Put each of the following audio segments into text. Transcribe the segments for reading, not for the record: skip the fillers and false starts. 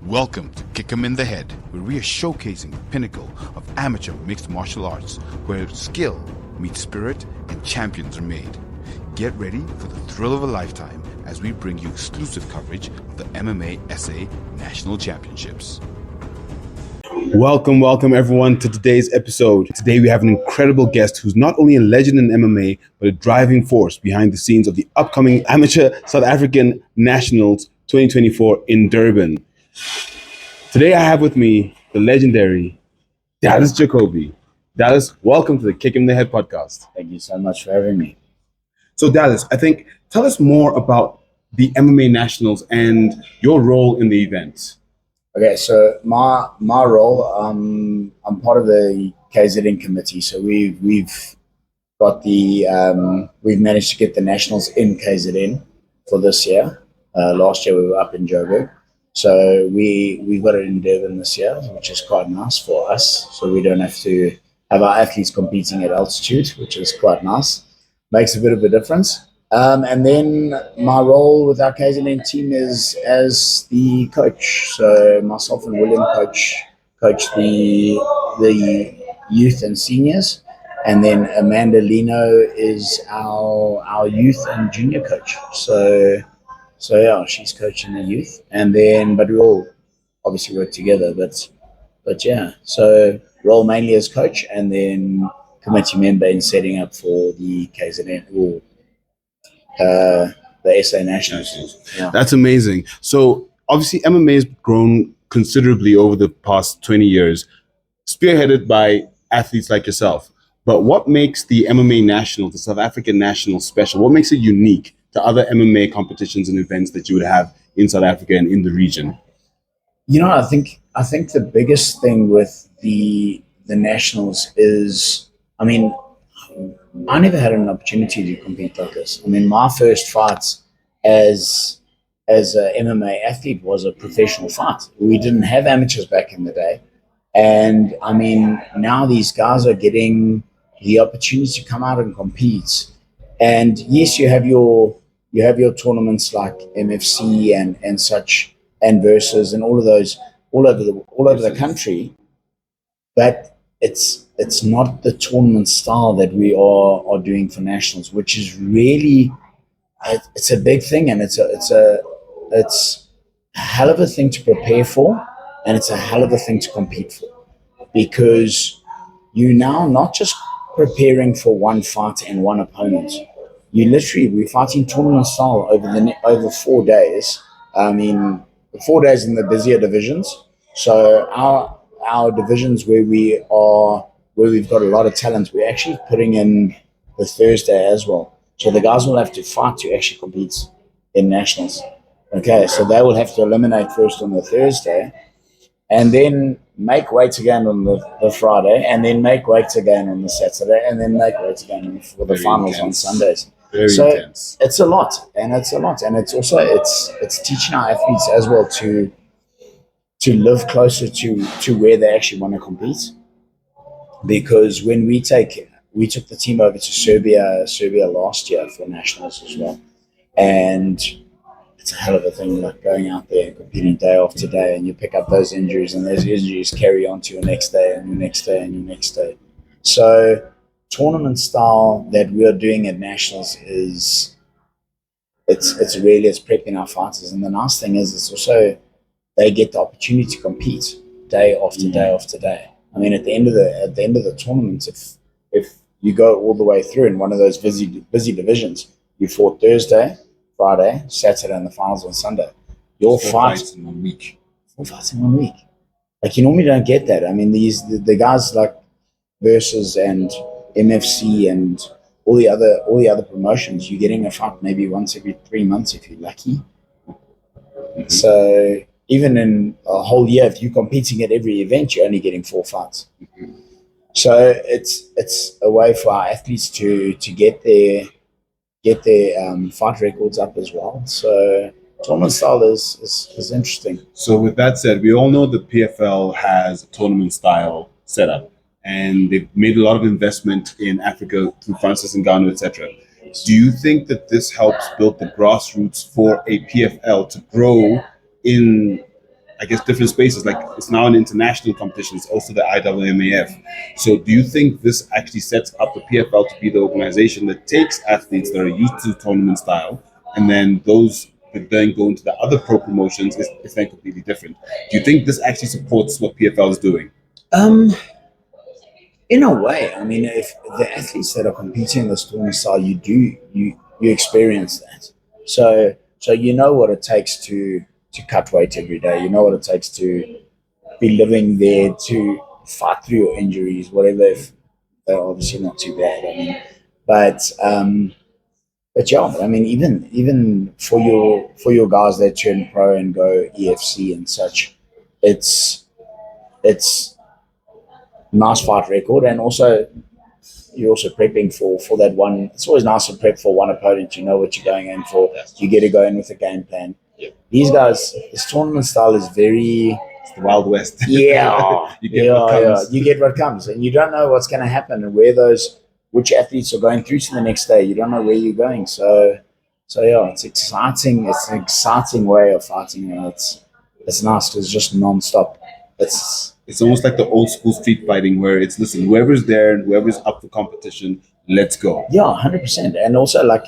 Welcome to Kick 'em in the Head, where we are showcasing the pinnacle of amateur mixed martial arts, where skill meets spirit and champions are made. Get ready for the thrill of a lifetime as we bring you exclusive coverage of the MMASA National Championships. Welcome everyone to today's episode. Today we have an incredible guest who's not only a legend in MMA, but a driving force behind the scenes of the upcoming Amateur South African Nationals 2024 in Durban. Today I have with me the legendary Dallas Jakobi. Dallas, welcome to the Kick 'em in the Head podcast. Thank you so much for having me. So Dallas, tell us more about the MMA Nationals and your role in the event. Okay, so my role, I'm part of the KZN committee. So we've got we've managed to get the Nationals in KZN for this year. Last year we were up in Joburg. So we've got it in Durban this year, which is quite nice for us. So we don't have to have our athletes competing at altitude, which is quite nice. Makes a bit of a difference. And then my role with our KZN team is as the coach. So myself and William coach the youth and seniors. And then Amanda Lino is our youth and junior coach. So yeah, she's coaching the youth, but we all obviously work together. But yeah, so role mainly as coach, and then committee member in setting up for the KZN or the SA Nationals. Yeah. That's amazing. So obviously MMA has grown considerably over the past 20 years, spearheaded by athletes like yourself. But what makes the MMA Nationals, the South African Nationals, special? What makes it unique to other MMA competitions and events that you would have in South Africa and in the region? You know, I think the biggest thing with the Nationals is, I mean, I never had an opportunity to compete like this. I mean, my first fight as a MMA athlete was a professional fight. We didn't have amateurs back in the day. And I mean, now these guys are getting the opportunity to come out and compete. And yes, you have your tournaments like MFC and such, and Versus and all of those all over the country, but it's not the tournament style that we are doing for nationals, which is really it's a big thing, and it's a hell of a thing to prepare for, and it's a hell of a thing to compete for, because you now not just preparing for one fight and one opponent. We're fighting tournament style over 4 days. I mean, 4 days in the busier divisions. So our divisions where we've got a lot of talent, we're actually putting in the Thursday as well. So the guys will have to fight to actually compete in nationals. Okay, so they will have to eliminate first on the Thursday, and then make weight again on the Friday, and then make weight again on the Saturday, and then make weight again for the finals on Sundays. Very so intense. it's a lot, and it's also it's teaching our athletes as well to live closer to where they actually want to compete. Because when we took the team over to Serbia last year for nationals as well, and it's a hell of a thing, like going out there and competing day after day, and you pick up those injuries, and those injuries carry on to your next day and your next day and your next day. So tournament style that we are doing at nationals is it's prepping our fighters, and the nice thing is it's also they get the opportunity to compete day after day after day. I mean, at the end of the tournament, if you go all the way through in one of those busy divisions, you fought Thursday, Friday, Saturday, and the finals on Sunday. Your fights in 1 week. 4 fights in 1 week. Like, you normally don't get that. I mean, the guys like Versus and MFC and all the other promotions, you're getting a fight maybe once every 3 months if you're lucky. Mm-hmm. So even in a whole year, if you're competing at every event, you're only getting 4 fights. Mm-hmm. So it's a way for our athletes to get their fight records up as well. So tournament style is interesting. So with that said, we all know the PFL has a tournament style setup, and they've made a lot of investment in Africa through Francis Ngannou, etc. Do you think that this helps build the grassroots for a PFL to grow in guess, different spaces. Like it's now an international competition. It's also the IWMAF. So do you think this actually sets up the PFL to be the organization that takes athletes that are used to tournament style, and then those that then go into the other pro promotions is then completely different? Do you think this actually supports what PFL is doing? Um, in a way, I mean, if the athletes that are competing in the tournament style, you experience that. So you know what it takes to cut weight every day. You know what it takes to be living there, to fight through your injuries, whatever. If they're obviously not too bad, I mean, but yeah, I mean, even for your guys that turn pro and go EFC and such, it's it's nice fight record, and also you're also prepping for that one. It's always nice to prep for one opponent. You know what you're going in for. You get to go in with a game plan. Yep. These guys, this tournament style is very It's the Wild West. yeah, You get what comes. You get what comes, and you don't know what's going to happen and which athletes are going through to the next day. You don't know where you're going, so yeah, it's exciting. It's an exciting way of fighting, and it's nice because it's just non-stop. It's almost like the old school street fighting where it's, listen, whoever's there and whoever's up for competition, let's go. Yeah, 100%. And also, like,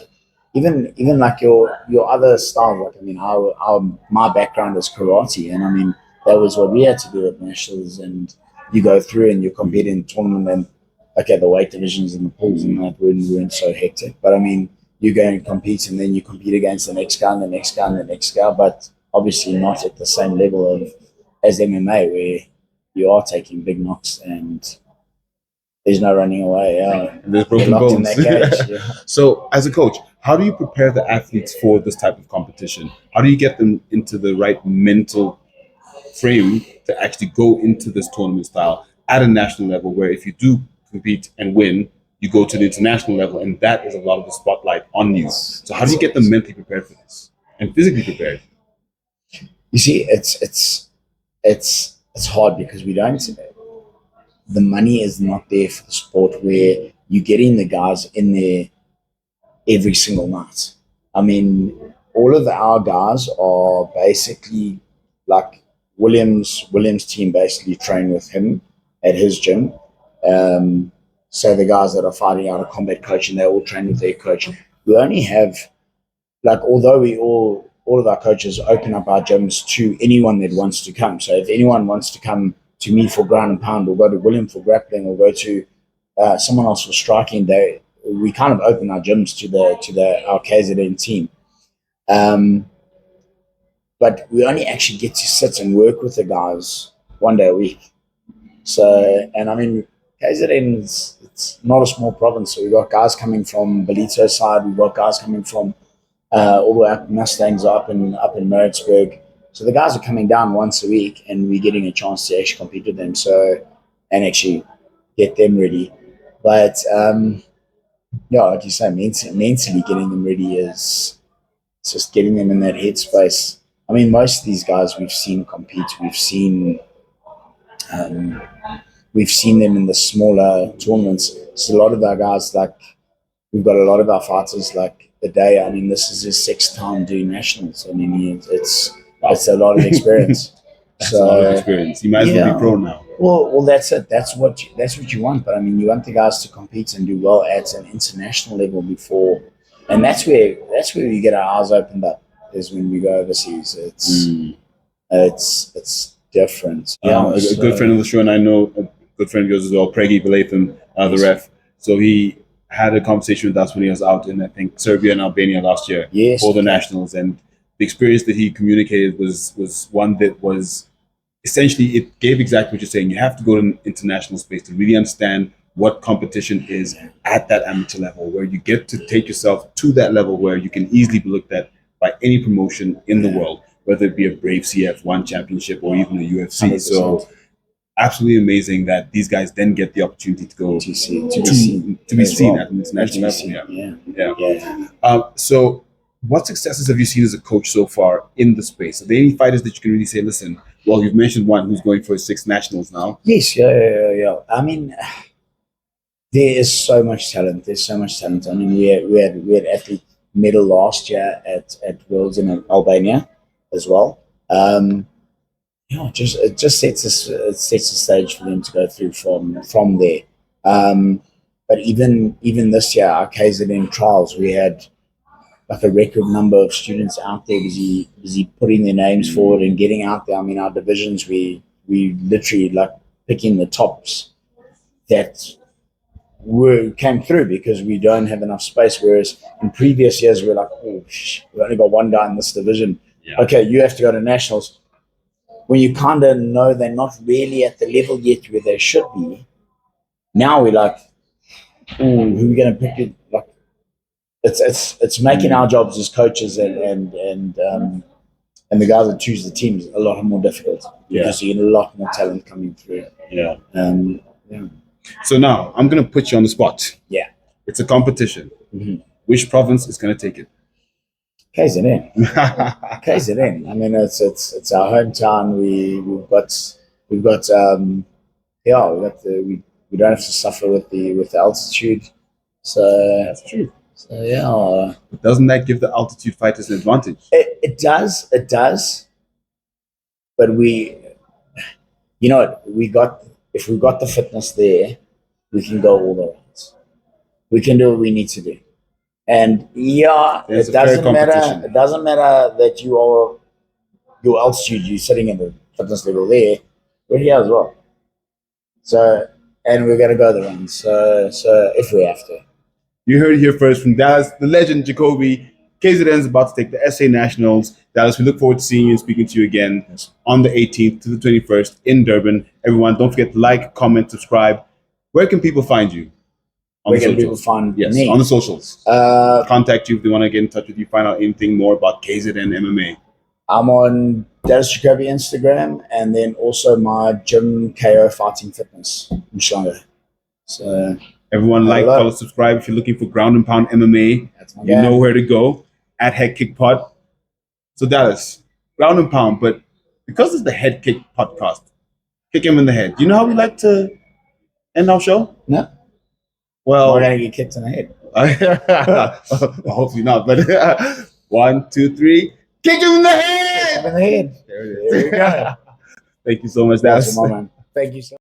even like your other style. Like, I mean, our my background is karate, and I mean that was what we had to do at nationals. And you go through and you compete in tournament, and okay, the weight divisions and the pools and that weren't so hectic. But I mean, you go and compete, and then you compete against the next guy and the next guy and the next guy, but obviously not at the same level of as MMA, where you are taking big knocks and there's no running away. Yeah, And there's broken locked in bones. that cage. Yeah. So, as a coach, how do you prepare the athletes for this type of competition? How do you get them into the right mental frame to actually go into this tournament style at a national level, where if you do compete and win, you go to the international level, and that is a lot of the spotlight on you. So how do you get them mentally prepared for this and physically prepared? You see, it's hard because we don't. The money is not there for the sport where you're getting the guys in there every single night. I mean, all of our guys are basically like Williams' team basically train with him at his gym. So the guys that are fighting out of combat coaching, they all train with their coach. We only have, like, although we all of our coaches open up our gyms to anyone that wants to come. So if anyone wants to come to me for ground and pound, or go to William for grappling, or go to someone else for striking, we kind of open our gyms to our KZN team. But we only actually get to sit and work with the guys one day a week. So, and I mean, KZN it's not a small province. So we've got guys coming from Belito side. We've got guys coming from all the way up Mustangs up in Maritzburg. So the guys are coming down once a week, and we're getting a chance to actually compete with them. So, and actually get them ready. But yeah, like you say, mentally getting them ready is just getting them in that headspace. I mean, most of these guys we've seen compete. We've seen them in the smaller tournaments. So a lot of our guys, like, we've got a lot of our fighters, like the day. I mean, this is his sixth time doing nationals. I mean, it's a lot of experience. That's a lot of experience. You might as well be pro now. Well, that's it. That's what you want. But I mean, you want the guys to compete and do well at an international level before, and that's where we get our eyes opened up. Is when we go overseas. It's different. A good friend of the show, and I know a good friend of yours as well, Preggy Belatham, the ref. So he had a conversation with us when he was out in, I think, Serbia and Albania last year for the nationals, and the experience that he communicated was one that was essentially, it gave exactly what you're saying. You have to go to an international space to really understand what competition is at that amateur level, where you get to take yourself to that level where you can easily be looked at by any promotion in the world, whether it be a Brave CF, One Championship, or even a UFC. 100%. So absolutely amazing that these guys then get the opportunity to go to be seen at an international level. So what successes have you seen as a coach so far in the space? Are there any fighters that you can really say, listen, well, you've mentioned one who's going for his 6 nationals now. Yes, yeah. I mean, there is so much talent. There's so much talent. I mean, we had athlete medal last year at Worlds in Albania as well. it just sets it sets the stage for them to go through from there. But even this year, our KZN trials, we had like a record number of students out there busy putting their names forward and getting out there. I mean, our divisions, we literally like picking the tops that came through because we don't have enough space. Whereas in previous years, we're like, oh, we've only got one guy in this division. Yeah. Okay, you have to go to nationals. When you kind of know they're not really at the level yet where they should be, now we're like, oh, who are we going to pick? It? Like, it's making our jobs as coaches and the guys that choose the teams a lot more difficult because you get a lot more talent coming through. Yeah. Yeah. So now I'm going to put you on the spot. Yeah. It's a competition. Mm-hmm. Which province is going to take it? KZN. KZN. I mean, it's our hometown. We don't have to suffer with the altitude. So that's true. So yeah. But doesn't that give the altitude fighters an advantage? It does. It does. But if we got the fitness there, we can go all the rounds. We can do what we need to do. And it doesn't matter. It doesn't matter that your altitude, you're sitting in the fitness level there. We're here as well. So, and we're gonna go the rounds. So if we have to. You heard it here first from Dallas, the legend Jakobi. KZN is about to take the SA Nationals. Dallas, we look forward to seeing you and speaking to you again on the 18th to the 21st in Durban. Everyone, don't forget to like, comment, subscribe. Where can people find you? Where can people find me? On the socials. Contact you if they want to get in touch with you, find out anything more about KZN MMA. I'm on Dallas Jakobi Instagram and then also my gym KO Fighting Fitness in Shanghai. So everyone follow, subscribe. If you're looking for ground and pound MMA, you know where to go at Head Kick Pod. So Dallas, ground and pound, but because it's the Head Kick podcast, kick him in the head. Do you know how we like to end our show? No. Well, we're gonna get kicked in the head. Hopefully not. But 1, 2, 3, kick him in the head. Kick him in the head. There it is. There you go. Thank you so much, Dallas. Awesome, man. Thank you so much.